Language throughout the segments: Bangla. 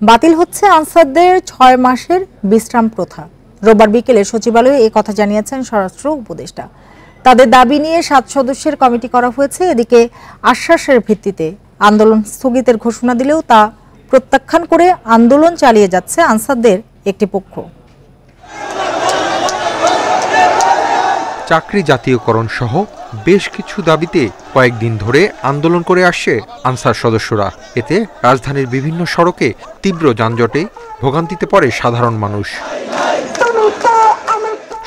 বাতিল হচ্ছে আনসারদের ৬ মাসের বিশ্রাম প্রথা। রোববার বিকেলে সচিবালয়ে এই কথা জানিয়েছেন স্বরাষ্ট্র উপদেষ্টা। তাদের দাবি নিয়ে ৭ সদস্যের কমিটি করা হয়েছে। এদিকে আশ্বাসের ভিত্তিতে আন্দোলন স্থগিতের ঘোষণা দিলেও তা প্রত্যাখ্যান করে আন্দোলন চালিয়ে যাচ্ছে আনসারদের একটি পক্ষ। চাকরি জাতীয়করণ সহ বেশ কিছু দাবিতে কয়েকদিন ধরে আন্দোলন করে আসছে আনসার সদস্যরা। এতে রাজধানীর বিভিন্ন সড়কে তীব্র যানজটে ভোগান্তিতে পড়ে সাধারণ মানুষ।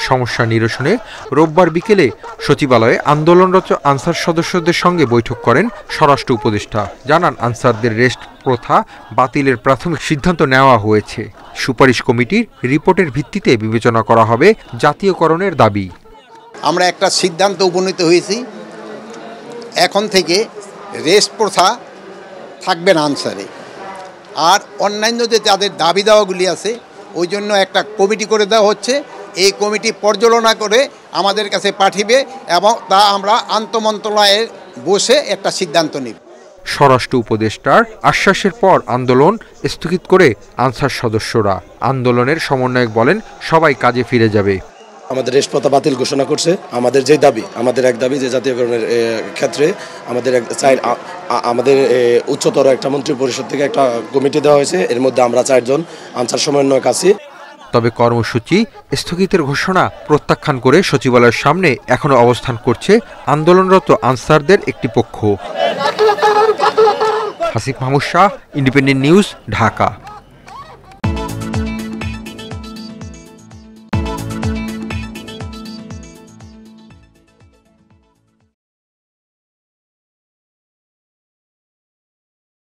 সমস্যা নিরসনে রোববার বিকেলে সচিবালয়ে আন্দোলনরত আনসার সদস্যদের সঙ্গে বৈঠক করেন স্বরাষ্ট্র উপদেষ্টা। জানান, আনসারদের রেস্ট প্রথা বাতিলের প্রাথমিক সিদ্ধান্ত নেওয়া হয়েছে। সুপারিশ কমিটির রিপোর্টের ভিত্তিতে বিবেচনা করা হবে জাতীয়করণের দাবি। আমরা একটা সিদ্ধান্ত উপনীত হয়েছি, এখন থেকে রেস্ট প্রথা থাকবে না আনসারে। আর অন্যান্য যে তাদের দাবি দাওয়াগুলি আছে ওই জন্য একটা কমিটি করে দেওয়া হচ্ছে। এই কমিটি পর্যালোচনা করে আমাদের কাছে পাঠিয়ে এবং তা আমরা আন্তঃমন্ত্রণালয়ে বসে একটা সিদ্ধান্ত নিব। স্বরাষ্ট্র উপদেষ্টার আশ্বাসের পর আন্দোলন স্থগিত করে আনসার সদস্যরা। আন্দোলনের সমন্বয়ক বলেন, সবাই কাজে ফিরে যাবে। আমাদের রেস্ট প্রথা বাতিল ঘোষণা করছে। আমাদের যে দাবি, আমাদের এক দাবি যে জাতীয়করণের ক্ষেত্রে আমাদের উচ্চতর একটা মন্ত্রী পরিষদ থেকে একটা কমিটি দেওয়া হয়েছে। এর মধ্যে আমরা 4 জন আনসার সমন্বয়ক আছি। তবে কর্মসূচি স্থগিতের ঘোষণা প্রত্যাখ্যান করে সচিবালয়ের সামনে এখনো অবস্থান করছে আন্দোলনরত আনসারদের একটি পক্ষ। Hasif Mahmud Shah, independent news, Dhaka.